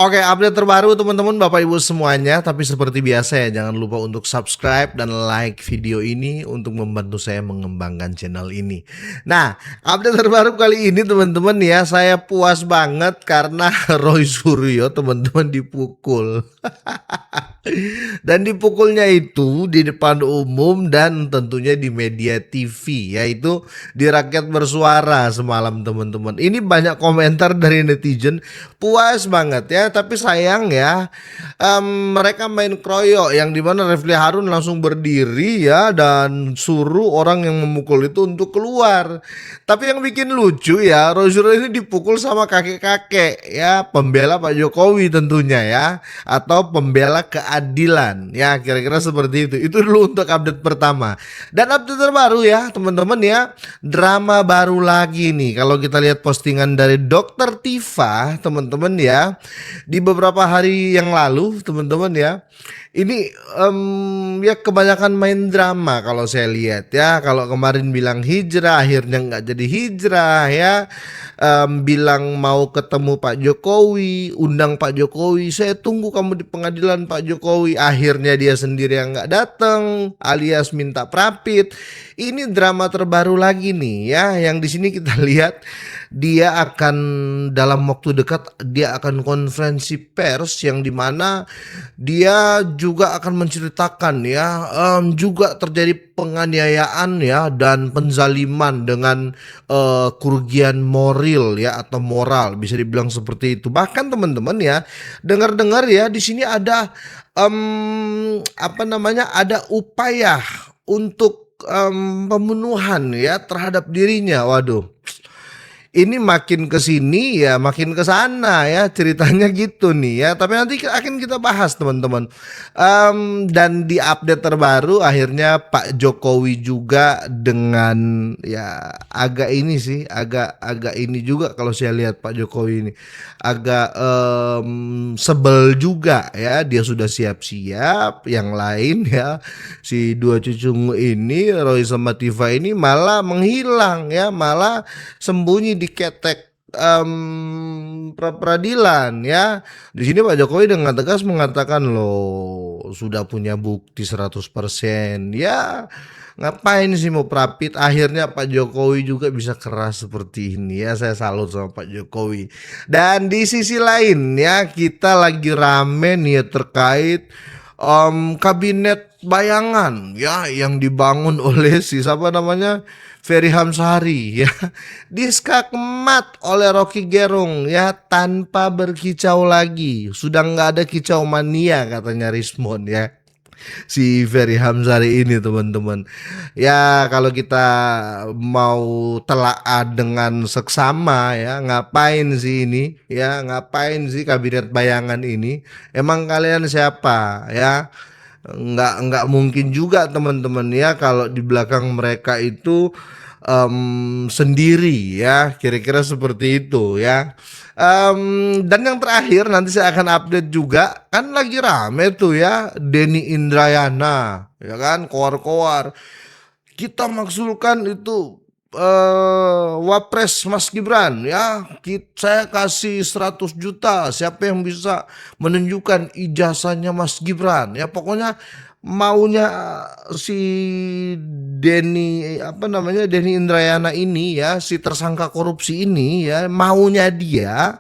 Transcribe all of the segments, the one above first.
Oke, update terbaru teman-teman Bapak Ibu semuanya. Tapi seperti biasa ya, jangan lupa untuk subscribe dan like video ini untuk membantu saya mengembangkan channel ini. Nah, update terbaru kali ini teman-teman ya, saya puas banget karena Roy Suryo teman-teman dipukul. Dan dipukulnya itu di depan umum dan tentunya di media TV, yaitu di Rakyat Bersuara semalam teman-teman. Ini banyak komentar dari netizen, puas banget ya, tapi sayang ya, mereka main kroyok yang dimana Refli Harun langsung berdiri ya dan suruh orang yang memukul itu untuk keluar. Tapi yang bikin lucu ya, Roy ini dipukul sama kakek-kakek ya, pembela Pak Jokowi tentunya ya, atau pembela keadilan ya, kira-kira seperti itu. Itu dulu untuk update pertama. Dan update terbaru ya teman-teman ya, drama baru lagi nih. Kalau kita lihat postingan dari Dokter Tifa teman-teman ya, di beberapa hari yang lalu teman-teman ya, ini ya kebanyakan main drama kalau saya lihat ya. Kalau kemarin bilang hijrah, akhirnya nggak jadi hijrah ya. Bilang mau ketemu Pak Jokowi, undang Pak Jokowi, saya tunggu kamu di pengadilan Pak Jokowi, akhirnya dia sendiri yang nggak datang, alias minta prapit. Ini drama terbaru lagi nih ya, yang di sini kita lihat dia akan dalam waktu dekat dia akan konferensi pers yang dimana dia juga akan menceritakan ya, juga terjadi penganiayaan ya dan penzaliman dengan kerugian moral ya, atau moral bisa dibilang seperti itu. Bahkan teman-teman ya, dengar-dengar ya di sini ada apa namanya, ada upaya untuk pembunuhan ya terhadap dirinya. Waduh, ini makin ke sini ya makin ke sana ya, ceritanya gitu nih ya. Tapi nanti akan kita bahas teman-teman. Dan di update terbaru akhirnya Pak Jokowi juga dengan ya agak ini sih, agak ini juga kalau saya lihat Pak Jokowi ini agak sebel juga ya. Dia sudah siap-siap, yang lain ya si dua cucungu ini, Roy sama Tifa ini malah menghilang ya, malah sembunyi di ketek peradilan ya. Di sini Pak Jokowi dengan tegas mengatakan, loh sudah punya bukti 100% ya, ngapain sih mau prapit. Akhirnya Pak Jokowi juga bisa keras seperti ini ya, saya salut sama Pak Jokowi. Dan di sisi lain ya, kita lagi rame nih ya terkait kabinet bayangan ya yang dibangun oleh si siapa namanya, Ferry Hamsari ya, diskakmat oleh Rocky Gerung ya, tanpa berkicau lagi. Sudah nggak ada kicau mania katanya Rismon ya, si Ferry Hamsari ini teman-teman. Ya kalau kita mau telaah dengan seksama ya, ngapain sih ini ya, ngapain sih kabinet bayangan ini, emang kalian siapa ya? Nggak mungkin juga teman-teman ya kalau di belakang mereka itu sendiri ya, kira-kira seperti itu ya. Dan yang terakhir nanti saya akan update juga, kan lagi rame tuh ya Denny Indrayana ya kan, koar-koar kita maksulkan itu Wapres Mas Gibran ya, saya kasih 100 juta siapa yang bisa menunjukkan ijazahnya Mas Gibran ya. Pokoknya maunya si Denny apa namanya, Denny Indrayana ini ya, si tersangka korupsi ini ya, maunya dia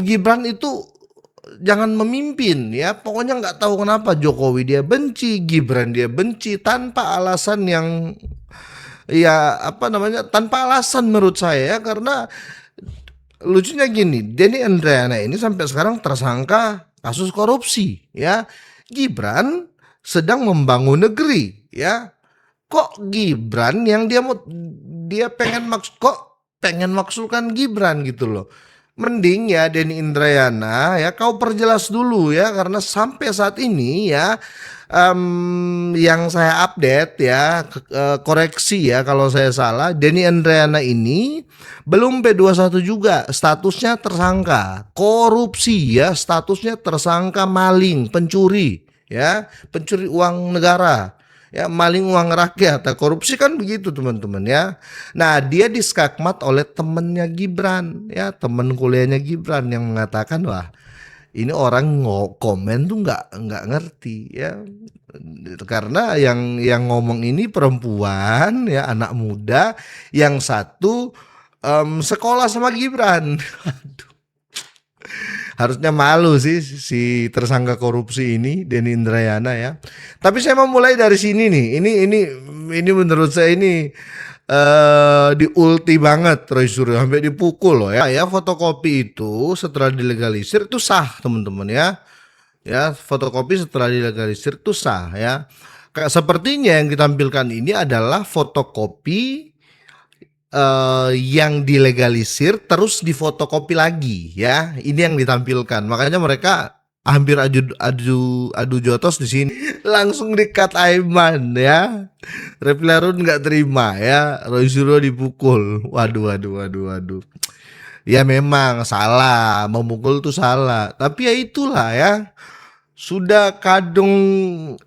Gibran itu jangan memimpin ya. Pokoknya nggak tahu kenapa Jokowi dia benci, Gibran dia benci, tanpa alasan yang ya apa namanya, tanpa alasan menurut saya ya. Karena lucunya gini, Denny Indrayana ini sampai sekarang tersangka kasus korupsi ya. Gibran sedang membangun negeri ya. Kok Gibran yang dia pengen kok pengen maksulkan Gibran gitu loh. Mending ya Denny Indrayana ya, kau perjelas dulu ya, karena sampai saat ini ya yang saya update ya, koreksi ya kalau saya salah, Denny Indrayana ini belum P21 juga, statusnya tersangka korupsi ya, statusnya tersangka maling, pencuri ya, pencuri uang negara ya maling uang rakyat. Nah, korupsi kan begitu teman-teman ya. Nah, dia diskakmat oleh temennya Gibran ya, temen kuliahnya Gibran yang mengatakan, wah ini orang komen tuh nggak ngerti ya, karena yang ngomong ini perempuan ya, anak muda, yang satu sekolah sama Gibran. Harusnya malu sih si tersangka korupsi ini, Denny Indrayana ya. Tapi saya mau mulai dari sini nih. Ini menurut saya ini di ulti banget Roy Suryo, sampai dipukul loh ya. Ya, fotokopi itu setelah dilegalisir itu sah teman-teman ya. Ya, fotokopi setelah dilegalisir itu sah ya. Kayak sepertinya yang ditampilkan ini adalah fotokopi yang dilegalisir terus difotokopi lagi ya. Ini yang ditampilkan. Makanya mereka hampir adu jotos di sini. Langsung di-cut Aiman ya. Refli Harun nggak terima ya. Roy Suryo dipukul. Waduh. Ya memang salah, memukul tuh salah. Tapi ya itulah ya. Sudah kadung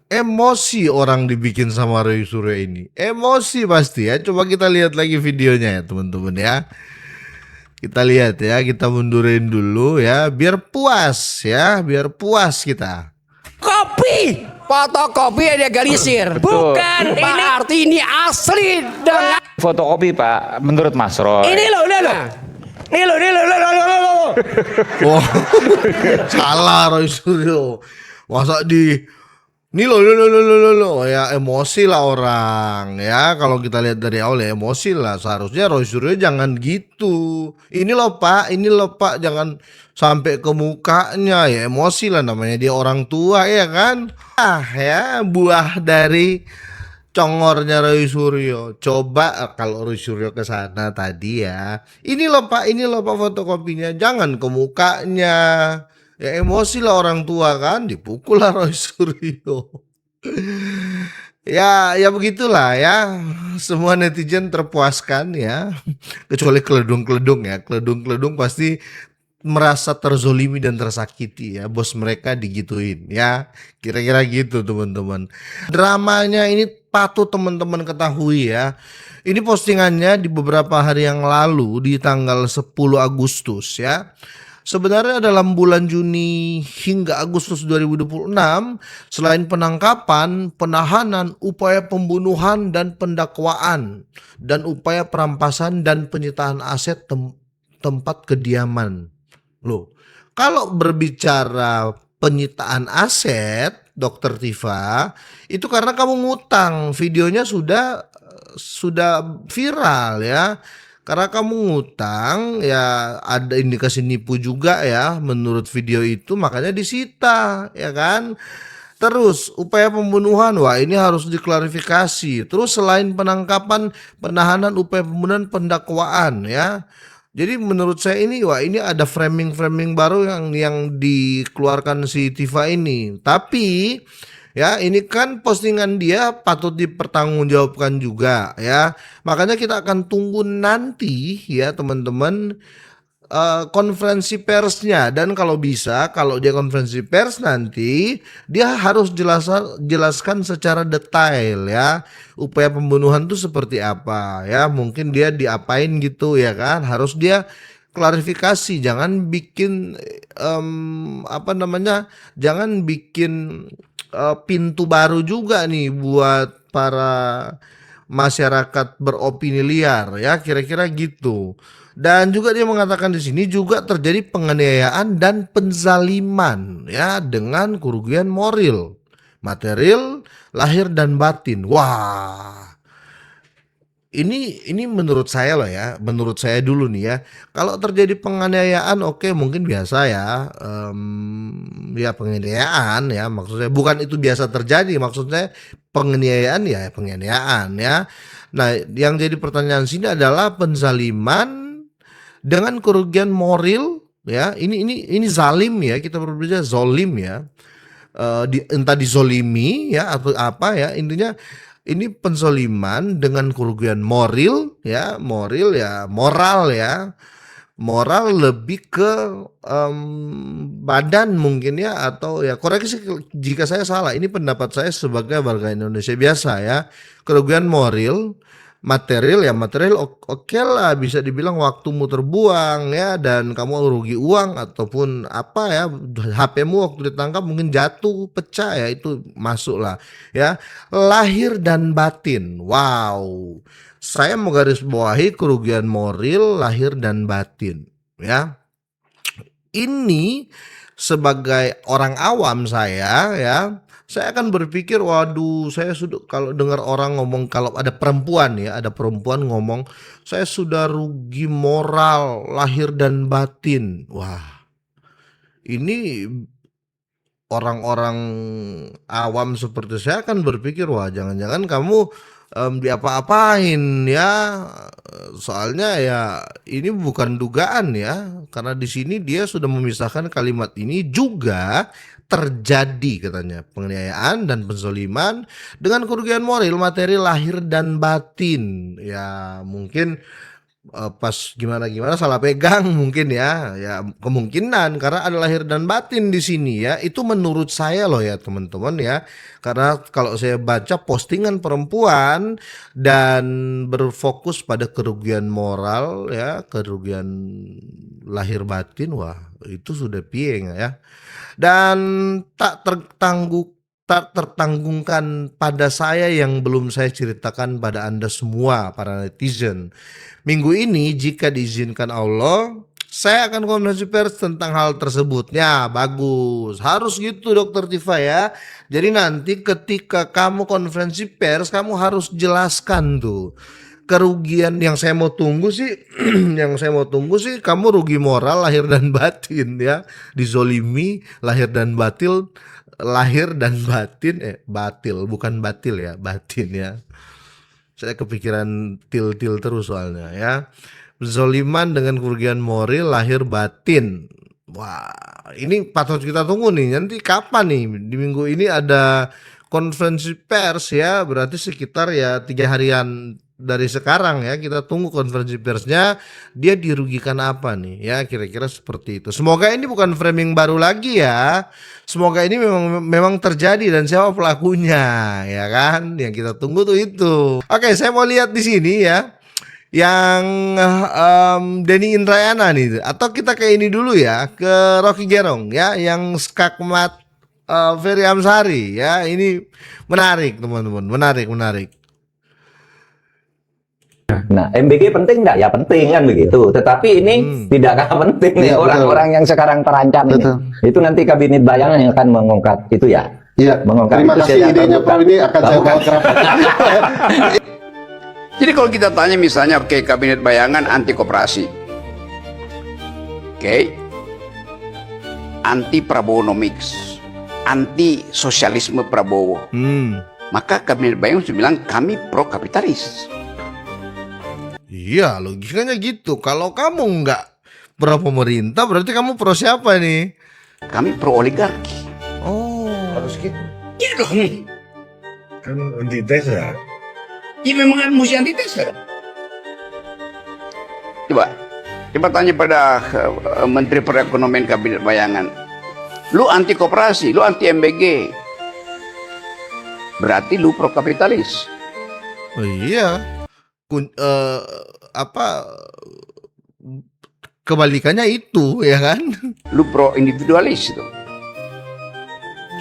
emosi orang dibikin sama Roy Suryo ini. Emosi pasti ya. Coba kita lihat lagi videonya ya teman-teman ya. Kita lihat ya, kita mundurin dulu ya, biar puas ya, biar puas kita. Kopi, fotokopi legalisir. Bukan berarti ini asli dengan Fotokopi Pak, menurut Mas Roy. ini loh. Ini loh. Wah, salah Roy Suryo. Masa ini loh ya, emosi lah orang ya. Kalau kita lihat dari awal ya emosi lah. Seharusnya Roy Suryo jangan gitu. Ini loh Pak, jangan sampai ke mukanya ya, emosi lah, namanya dia orang tua ya kan. Ya buah dari congornya Roy Suryo. Coba kalau Roy Suryo ke sana tadi ya. Ini loh Pak fotokopinya, jangan ke mukanya. Ya emosi lah orang tua kan, dipukul lah Roy Suryo. Ya begitulah ya. Semua netizen terpuaskan ya. Kecuali keledung-keledung ya. Keledung-keledung pasti merasa terzolimi dan tersakiti ya, bos mereka digituin ya. Kira-kira gitu teman-teman. Dramanya ini patut teman-teman ketahui ya. Ini postingannya di beberapa hari yang lalu di tanggal 10 Agustus ya. Sebenarnya dalam bulan Juni hingga Agustus 2026, selain penangkapan, penahanan, upaya pembunuhan dan pendakwaan, dan upaya perampasan dan penyitaan aset tempat kediaman. Loh, kalau berbicara penyitaan aset, Dokter Tifa, itu karena kamu ngutang. Videonya sudah viral ya. Karena kamu ngutang ya, ada indikasi nipu juga ya menurut video itu, makanya disita ya kan. Terus upaya pembunuhan, wah ini harus diklarifikasi. Terus selain penangkapan, penahanan, upaya pembunuhan, pendakwaan ya. Jadi menurut saya ini, wah ini ada framing baru yang dikeluarkan si Tifa ini. Tapi ya ini kan postingan dia patut dipertanggungjawabkan juga ya. Makanya kita akan tunggu nanti ya teman-teman, konferensi persnya. Dan kalau bisa, kalau dia konferensi pers nanti, dia harus jelaskan secara detail ya, upaya pembunuhan itu seperti apa ya. Mungkin dia diapain gitu ya kan, harus dia klarifikasi. Jangan bikin jangan bikin pintu baru juga nih buat para masyarakat beropini liar ya, kira-kira gitu. Dan juga dia mengatakan di sini juga terjadi penganiayaan dan penzaliman ya, dengan kerugian moral, material, lahir dan batin. Wah. Ini menurut saya loh ya, menurut saya dulu nih ya. Kalau terjadi penganiayaan oke, mungkin biasa ya, ya penganiayaan ya, maksudnya bukan itu biasa terjadi, maksudnya penganiayaan ya. Nah, yang jadi pertanyaan sini adalah penzaliman dengan kerugian moral ya. Ini zalim ya, kita berbicara zolim ya. Entah dizolimi ya atau apa ya, intinya ini penzoliman dengan kerugian moral ya, moral ya, moral lebih ke badan mungkin ya, atau ya koreksi jika saya salah. Ini pendapat saya sebagai warga Indonesia biasa ya. Kerugian moral, material ya material oke lah, bisa dibilang waktumu terbuang ya, dan kamu rugi uang ataupun apa ya, HP-mu waktu ditangkap mungkin jatuh pecah ya, itu masuk lah ya. Lahir dan batin, wow, saya mau garis bawahi kerugian moral lahir dan batin ya. Ini sebagai orang awam saya akan berpikir, waduh, saya sudah kalau dengar orang ngomong, kalau ada perempuan ya, ada perempuan ngomong, saya sudah rugi moral lahir dan batin. Wah, ini orang-orang awam seperti saya akan berpikir, wah, jangan-jangan kamu diapa-apain ya. Soalnya ya ini bukan dugaan ya, karena di sini dia sudah memisahkan kalimat ini juga terjadi katanya penganiayaan dan penzoliman dengan kerugian moral material lahir dan batin. Ya mungkin pas gimana salah pegang mungkin ya kemungkinan, karena ada lahir dan batin di sini ya. Itu menurut saya loh ya teman-teman ya, karena kalau saya baca postingan perempuan dan berfokus pada kerugian moral ya, kerugian lahir batin, wah itu sudah pieng ya, dan tak tertanggungkan pada saya yang belum saya ceritakan pada Anda semua para netizen. Minggu ini jika diizinkan Allah, saya akan konferensi pers tentang hal tersebut. Ya bagus, harus gitu Dokter Tifa ya. Jadi nanti ketika kamu konferensi pers, kamu harus jelaskan tuh kerugian. Yang saya mau tunggu sih kamu rugi moral lahir dan batin ya, dizolimi lahir dan batin, batil bukan batil ya, batin ya. Saya kepikiran til terus soalnya ya. Zoliman dengan kerugian moral lahir batin. Wah, ini patut kita tunggu nih. Nanti kapan nih? Di minggu ini ada konferensi pers ya. Berarti sekitar ya 3 harian dari sekarang ya. Kita tunggu konferensi persnya. Dia dirugikan apa nih ya, kira-kira seperti itu. Semoga ini bukan framing baru lagi ya. Semoga ini memang terjadi dan siapa pelakunya ya kan. Yang kita tunggu tuh itu. Oke, saya mau lihat di sini ya. Yang Denny Indrayana nih, atau kita ke ini dulu ya, ke Rocky Gerung ya, yang skakmat Ferry Amsari ya. Ini menarik teman-teman, menarik. Nah, MBG penting nggak? Ya penting kan begitu. Tetapi ini tidak kalah penting nih orang-orang yang sekarang terancam ini. Itu nanti kabinet bayangan yang akan mengungkap itu ya. Iya. Mengungkap Terima itu kasih idenya Pak, ini akan saya bawa ke rapat. Jadi kalau kita tanya misalnya, oke, kabinet bayangan anti koperasi, oke, anti Prabowonomics, anti sosialisme Prabowo, maka kabinet bayangan sudah bilang kami pro kapitalis. Iya, logikanya gitu. Kalau kamu nggak pro pemerintah, berarti kamu pro siapa nih? Kami pro oligarki. Oh, Harus gitu. Iya dong. Kan antitesa. Ya memang mesti antitesa. Coba tanya pada Menteri Perekonomian Kabinet Bayangan. Lu anti koperasi, lu anti MBG. Berarti lu pro kapitalis. oh iya. Kebalikannya itu ya kan? Lu pro individualis itu.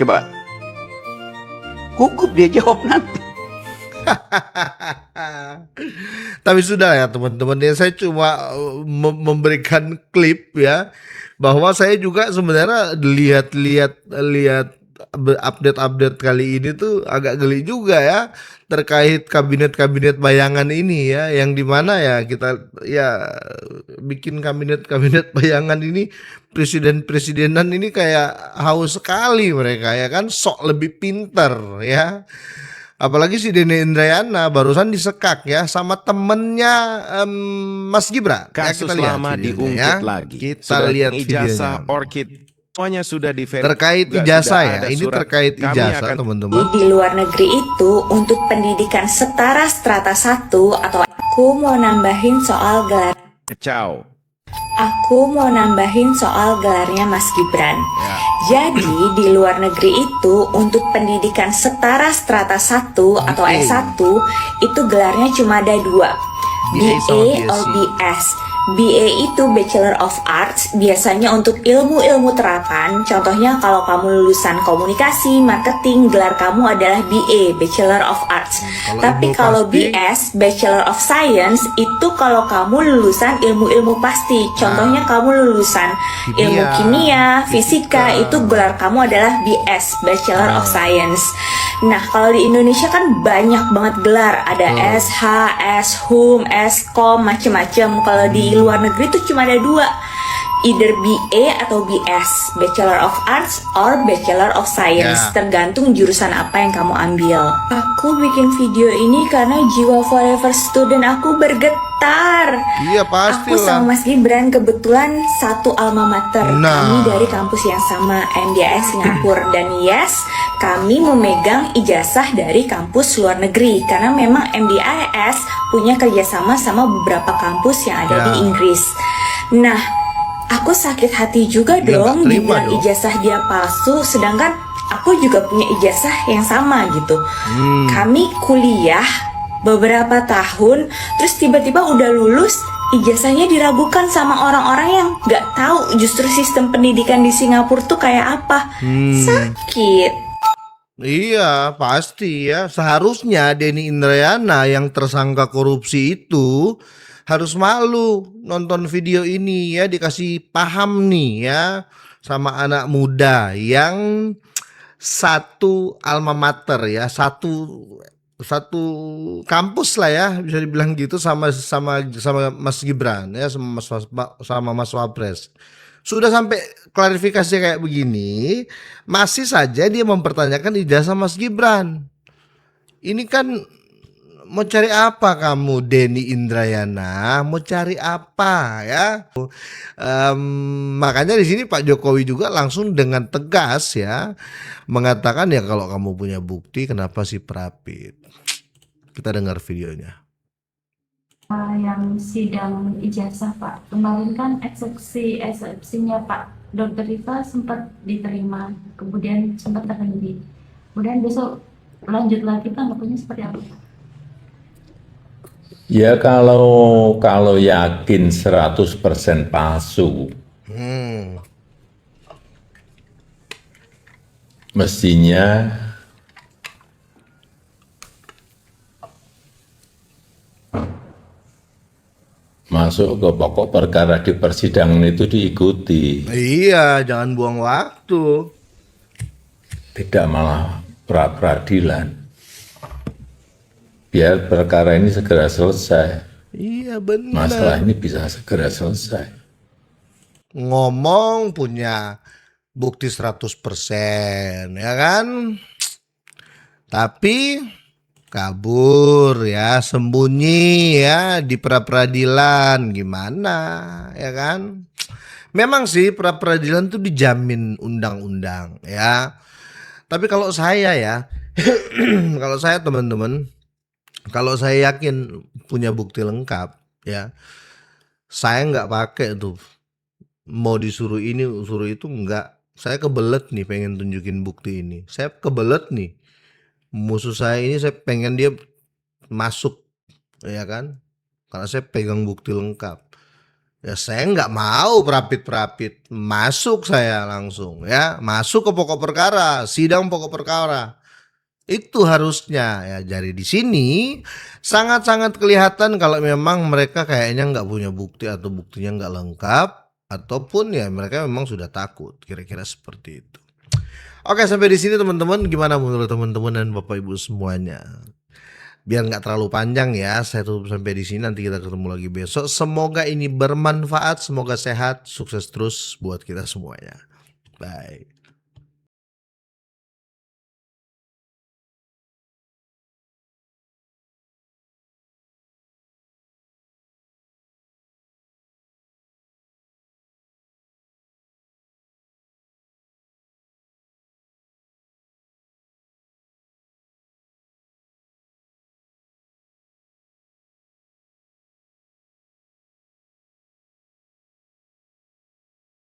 Coba gugup dia jawab nanti. Tapi sudah ya teman-teman ya, saya cuma memberikan klip ya, bahwa saya juga sebenarnya lihat update kali ini tuh agak geli juga ya, terkait kabinet bayangan ini ya, yang dimana ya kita ya bikin kabinet bayangan ini, presidenan ini kayak haus sekali mereka ya kan, sok lebih pinter ya. Apalagi si Denny Indrayana barusan disekak ya sama temennya Mas Gibran. Kasus ya, kita lihat lama videonya diungkit ya. lagi. Kita lihat ijazah videonya. Orchid semuanya sudah diverifikasi. Terkait Juga ijazah sudah ya. ada Ini surat. terkait Kami ijazah akan teman-teman. Di luar negeri itu untuk pendidikan setara strata 1 atau aku mau nambahin soal gelar kacau. Aku mau nambahin soal gelarnya Mas Gibran. Jadi di luar negeri itu untuk pendidikan setara strata 1 atau BA. S1 itu gelarnya cuma ada 2, BA sama BA or BSc. BS. BA itu Bachelor of Arts, biasanya untuk ilmu-ilmu terapan. Contohnya kalau kamu lulusan komunikasi, marketing, gelar kamu adalah BA, Bachelor of Arts. Tapi ilmu kalau pasti- BS, Bachelor of Science, itu kalau kamu lulusan ilmu-ilmu pasti. Contohnya kamu lulusan ilmu kimia, fisika, itu gelar kamu adalah BS, Bachelor of Science. Nah, kalau di Indonesia kan banyak banget gelar, ada SH, SHUM, SKOM, macem-macem. Kalau di luar negeri tuh cuma ada 2, either BA atau BS, Bachelor of Arts or Bachelor of Science, tergantung jurusan apa yang kamu ambil. Aku bikin video ini karena jiwa forever student aku bergetar. Iya Aku pastilah. sama Mas Gibran kebetulan satu alma mater. Nah. Kami dari kampus yang sama, MDIS Singapura. Dan yes, kami memegang ijazah dari kampus luar negeri karena memang MDIS punya kerjasama sama beberapa kampus yang ada di Inggris. Nah, aku sakit hati juga Dia dong nggak terima dibilang dong. ijazah dia palsu, sedangkan aku juga punya ijazah yang sama gitu. Kami kuliah beberapa tahun, terus tiba-tiba udah lulus, ijazahnya diragukan sama orang-orang yang nggak tahu justru sistem pendidikan di Singapura tuh kayak apa. Sakit. Iya pasti ya. Seharusnya Denny Indrayana yang tersangka korupsi itu harus malu nonton video ini ya, dikasih paham nih ya sama anak muda yang satu alma mater ya, satu kampus lah ya, bisa dibilang gitu, sama Mas Gibran ya, sama Mas Wapres. Sudah sampai klarifikasi kayak begini, masih saja dia mempertanyakan ijazah Mas Gibran. Ini kan mau cari apa kamu, Denny Indrayana? Mau cari apa ya? Makanya di sini Pak Jokowi juga langsung dengan tegas ya mengatakan, ya kalau kamu punya bukti kenapa sih perapit? Kita dengar videonya. Yang sidang ijazah Pak, kemarin kan eksepsinya Pak Dr. Rifa sempat diterima, kemudian sempat terhenti, kemudian besok lanjut lagi, tanggapannya seperti apa Pak? Ya kalau yakin 100% palsu, mestinya masuk ke pokok perkara di persidangan itu diikuti, Iya, jangan buang waktu. tidak malah pra-peradilan. Biar perkara ini segera selesai, Iya benar. masalah ini bisa segera selesai. Ngomong punya bukti 100% ya kan, tapi kabur ya, sembunyi ya di pra-peradilan, gimana ya kan. Memang sih pra-peradilan tuh dijamin undang-undang ya, tapi kalau saya ya kalau saya teman-teman, kalau saya yakin punya bukti lengkap ya, saya nggak pakai tuh mau disuruh ini suruh itu, enggak. Saya kebelet nih pengen tunjukin bukti ini, saya kebelet nih musuh saya ini, saya pengen dia masuk ya kan, karena saya pegang bukti lengkap ya. Saya nggak mau perapit-perapit, masuk saya langsung ya, masuk ke pokok perkara, sidang pokok perkara. Itu harusnya ya. Jadi di sini sangat-sangat kelihatan kalau memang mereka kayaknya nggak punya bukti atau buktinya nggak lengkap, ataupun ya mereka memang sudah takut, kira-kira seperti itu. Oke, sampai di sini teman-teman, gimana menurut teman-teman dan Bapak Ibu semuanya? Biar nggak terlalu panjang ya, saya tutup sampai di sini. Nanti kita ketemu lagi besok. Semoga ini bermanfaat, semoga sehat, sukses terus buat kita semuanya. Bye.